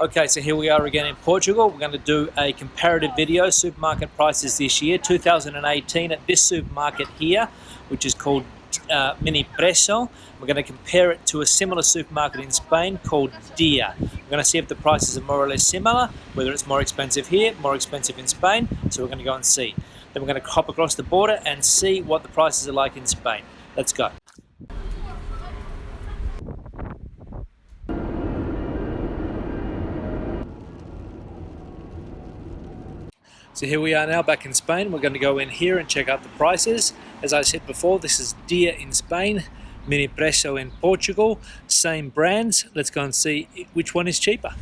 Okay, so here we are again in Portugal. We're going to do a comparative video, supermarket prices this year, 2018, at this supermarket here, which is called Minipreço. We're going to compare it to a similar supermarket in Spain called Dia. We're going to see if the prices are more or less similar, whether it's more expensive here, more expensive in Spain. So we're going to go and see. Then we're going to hop across the border and see what the prices are like in Spain. Let's go. So here we are now back in Spain. We're going to go in here and check out the prices. As I said before, this is Dia in Spain, Minipreço in Portugal, same brands. Let's go and see which one is cheaper.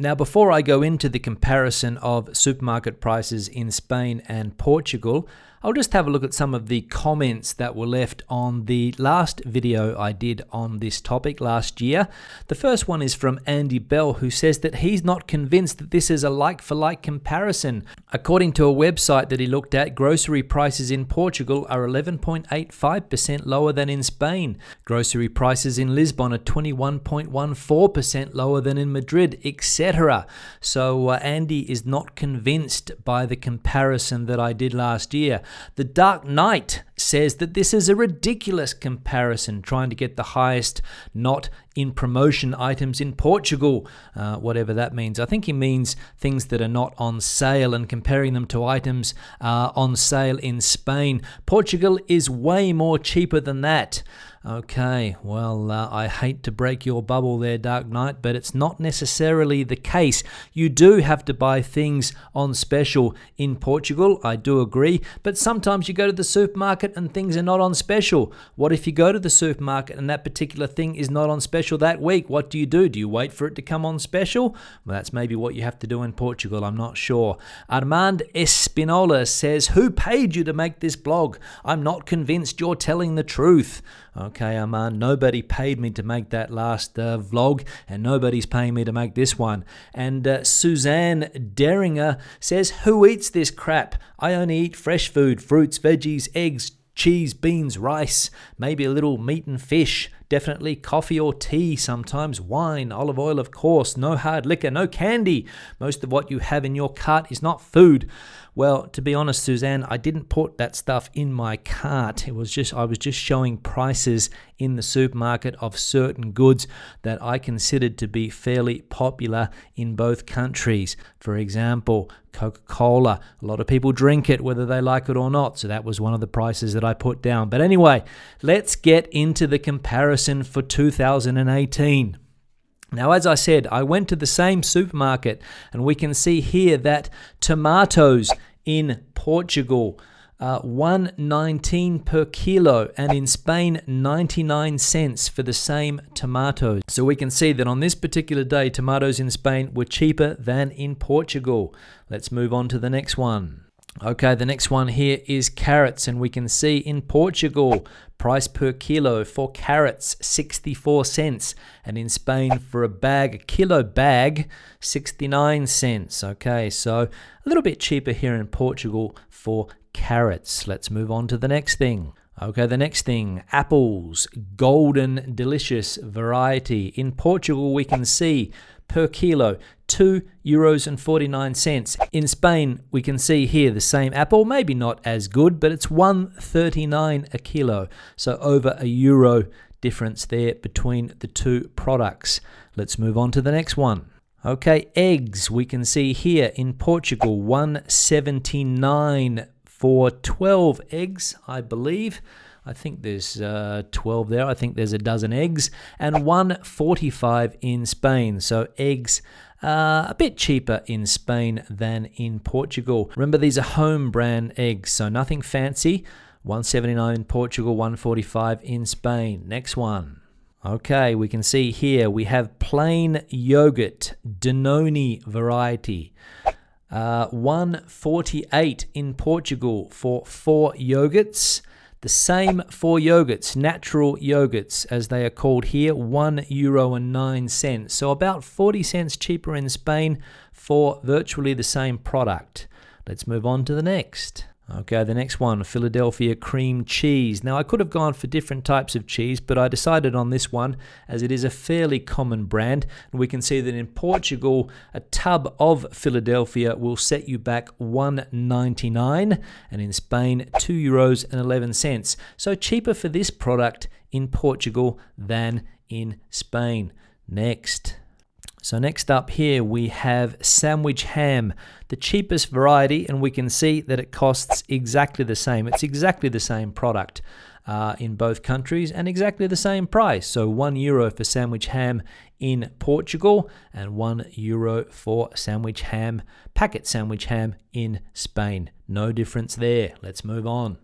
Now, before I go into the comparison of supermarket prices in Spain and Portugal, I'll just have a look at some of the comments that were left on the last video I did on this topic last year. The first one is from Andy Bell, who says that he's not convinced that this is a like-for-like comparison. According to a website that he looked at, grocery prices in Portugal are 11.85% lower than in Spain. Grocery prices in Lisbon are 21.14% lower than in Madrid, etc. So Andy is not convinced by the comparison that I did last year. The Dark Knight says that this is a ridiculous comparison, trying to get the highest not in promotion items in Portugal, whatever that means. I think he means things that are not on sale and comparing them to items on sale in Spain. Portugal is way more cheaper than that. Okay, well, I hate to break your bubble there, Dark Knight, but it's not necessarily the case. You do have to buy things on special in Portugal, I do agree, but sometimes you go to the supermarket and things are not on special. What if you go to the supermarket and that particular thing is not on special that week? What do? Do you wait for it to come on special? Well, that's maybe what you have to do in Portugal, I'm not sure. Armand Espinola says, "Who paid you to make this blog? I'm not convinced you're telling the truth." Okay, Armand, nobody paid me to make that last vlog, and nobody's paying me to make this one. And Suzanne Deringer says, "Who eats this crap? I only eat fresh food, fruits, veggies, eggs, cheese, beans, rice, maybe a little meat and fish. Definitely coffee or tea, sometimes wine, olive oil, of course, no hard liquor, no candy. Most of what you have in your cart is not food." Well, to be honest, Suzanne, I didn't put that stuff in my cart. I was just showing prices in the supermarket of certain goods that I considered to be fairly popular in both countries. For example, Coca-Cola. A lot of people drink it, whether they like it or not. So that was one of the prices that I put down. But anyway, let's get into the comparison for 2018. Now, as I said, I went to the same supermarket, and we can see here that tomatoes in Portugal, 1.19 per kilo, and in Spain 99 cents for the same tomatoes. So we can see that on this particular day, tomatoes in Spain were cheaper than in Portugal. Let's move on to the next one. Okay, the next one here is carrots, and we can see in Portugal, price per kilo for carrots, 64 cents, and in Spain for a kilo bag, 69 cents. Okay, so a little bit cheaper here in Portugal for carrots. Let's move on to the next thing. Okay, the next thing, apples, golden delicious variety. In Portugal, we can see per kilo, €2.49. In Spain, we can see here the same apple, maybe not as good, but it's 1.39 a kilo. So over €1 difference there between the two products. Let's move on to the next one. Okay, eggs, we can see here in Portugal, 1.79 for 12 eggs, I believe. I think there's 12 there. I think there's a dozen eggs. And 1.45 in Spain. So eggs a bit cheaper in Spain than in Portugal. Remember, these are home brand eggs, so nothing fancy. 1.79 in Portugal, 1.45 in Spain. Next one. Okay, we can see here we have plain yogurt, Danone variety. 1.48 in Portugal for 4 yogurts. The same for yogurts, natural yogurts as they are called here, €1.09. So about 40 cents cheaper in Spain for virtually the same product. Let's move on to the next. Okay, the next one, Philadelphia cream cheese. Now, I could have gone for different types of cheese, but I decided on this one as it is a fairly common brand. And we can see that in Portugal, a tub of Philadelphia will set you back €1.99, and in Spain, €2.11. So cheaper for this product in Portugal than in Spain. Next. So next up here we have sandwich ham, the cheapest variety, and we can see that it costs exactly the same. It's exactly the same product in both countries and exactly the same price. So €1 for sandwich ham in Portugal and €1 for sandwich ham, packet sandwich ham in Spain. No difference there. Let's move on.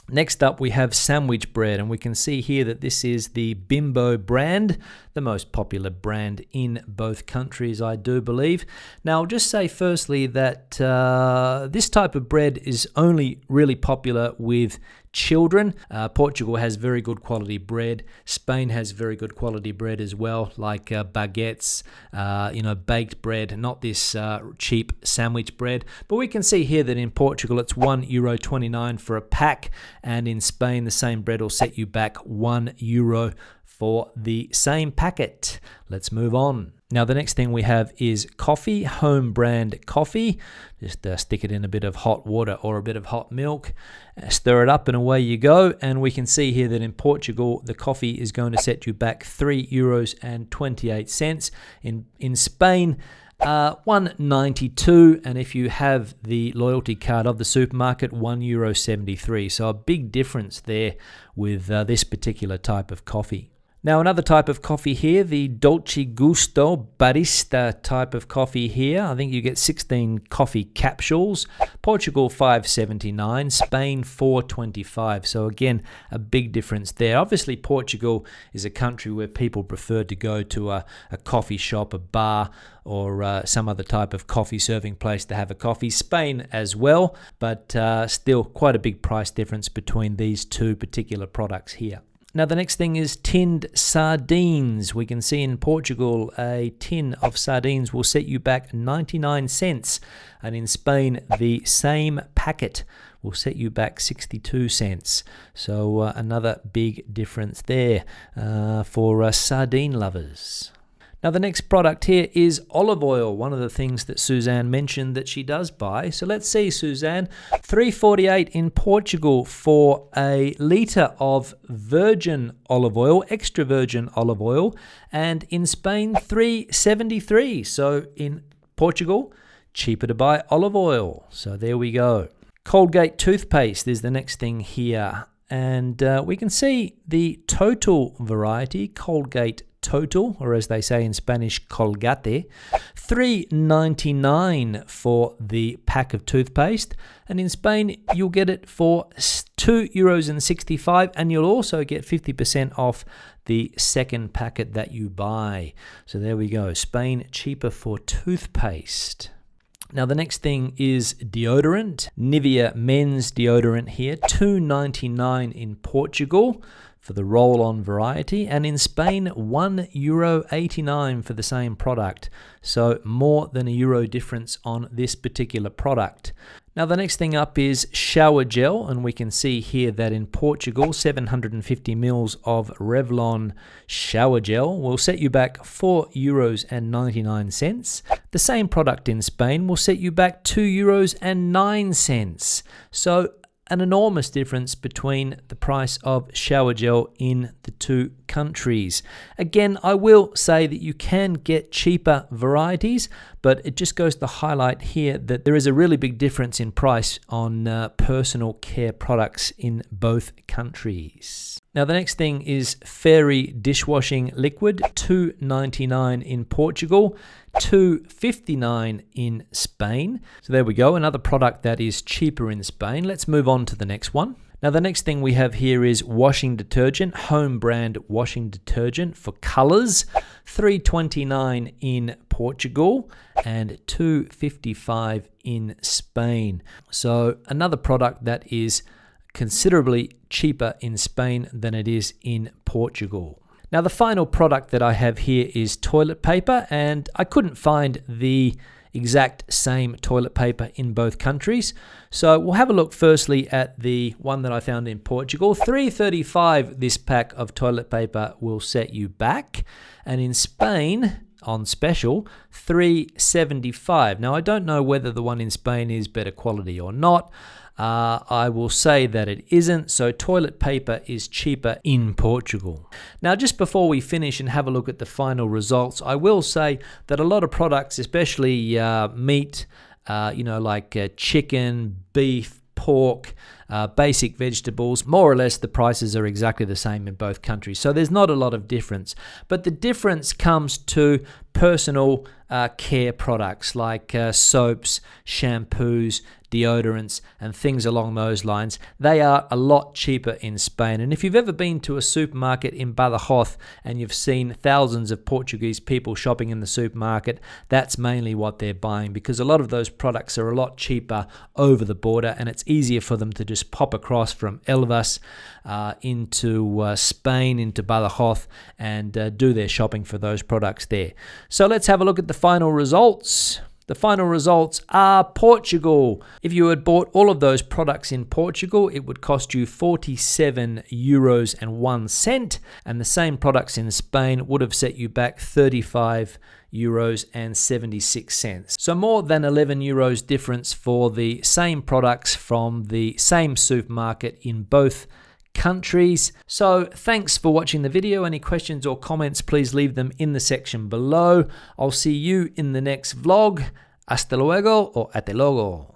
Next up, we have sandwich bread, and we can see here that this is the Bimbo brand, the most popular brand in both countries, I do believe. Now, I'll just say firstly that this type of bread is only really popular with children. Portugal has very good quality bread. Spain has very good quality bread as well, like baguettes, baked bread, not this cheap sandwich bread. But we can see here that in Portugal it's €1.29 for a pack, and in Spain the same bread will set you back €1 for the same packet. Let's move on. Now, the next thing we have is coffee, home brand coffee. Just stick it in a bit of hot water or a bit of hot milk, stir it up, and away you go. And we can see here that in Portugal, the coffee is going to set you back €3.28. In Spain, $1.92, and if you have the loyalty card of the supermarket, €1.73. So a big difference there with this particular type of coffee. Now, another type of coffee here, the Dolce Gusto barista type of coffee here. I think you get 16 coffee capsules. Portugal, $5.79. Spain, $4.25. So again, a big difference there. Obviously, Portugal is a country where people prefer to go to a coffee shop, a bar, or some other type of coffee serving place to have a coffee. Spain as well, but still quite a big price difference between these two particular products here. Now, the next thing is tinned sardines. We can see in Portugal, a tin of sardines will set you back 99 cents. And in Spain, the same packet will set you back 62 cents. So another big difference there for sardine lovers. Now, the next product here is olive oil, one of the things that Suzanne mentioned that she does buy. So let's see, Suzanne, $3.48 in Portugal for a litre of virgin olive oil, extra virgin olive oil, and in Spain, $3.73. So in Portugal, cheaper to buy olive oil. So there we go. Colgate toothpaste is the next thing here. And we can see the total variety, Colgate Total, or as they say in Spanish, Colgate, $3.99 for the pack of toothpaste. And in Spain, you'll get it for €2.65, and you'll also get 50% off the second packet that you buy. So there we go. Spain, cheaper for toothpaste. Now, the next thing is deodorant. Nivea men's deodorant here, $2.99 in Portugal for the roll-on variety, and in Spain, €1.89 for the same product. So more than €1 difference on this particular product. Now, the next thing up is shower gel, and we can see here that in Portugal, 750 mils of Revlon shower gel will set you back €4.99. The same product in Spain will set you back €2.09. So an enormous difference between the price of shower gel in the two countries. Again, I will say that you can get cheaper varieties, but it just goes to highlight here that there is a really big difference in price on personal care products in both countries. Now, the next thing is Fairy dishwashing liquid, $2.99 in Portugal, $2.59 in Spain. So there we go, another product that is cheaper in Spain. Let's move on to the next one. Now, the next thing we have here is washing detergent, home brand washing detergent for colours, $3.29 in Portugal and $2.55 in Spain. So another product that is considerably cheaper in Spain than it is in Portugal. Now, the final product that I have here is toilet paper, and I couldn't find the exact same toilet paper in both countries. So we'll have a look firstly at the one that I found in Portugal. $3.35 this pack of toilet paper will set you back, and in Spain on special $3.75. Now, I don't know whether the one in Spain is better quality or not. I will say that it isn't, so toilet paper is cheaper in Portugal. Now, just before we finish and have a look at the final results, I will say that a lot of products, especially meat, like chicken, beef, pork, basic vegetables, more or less the prices are exactly the same in both countries. So there's not a lot of difference. But the difference comes to personal care products like soaps, shampoos, deodorants, and things along those lines. They are a lot cheaper in Spain. And if you've ever been to a supermarket in Badajoz and you've seen thousands of Portuguese people shopping in the supermarket, that's mainly what they're buying, because a lot of those products are a lot cheaper over the border, and it's easier for them to just pop across from Elvas into Spain, into Badajoz, and do their shopping for those products there. So let's have a look at the final results. The final results are Portugal. If you had bought all of those products in Portugal, it would cost you €47.01, and the same products in Spain would have set you back €35.76. So more than €11 difference for the same products from the same supermarket in both countries. So thanks for watching the video. Any questions or comments, please leave them in the section below. I'll see you in the next vlog. Hasta luego or até logo.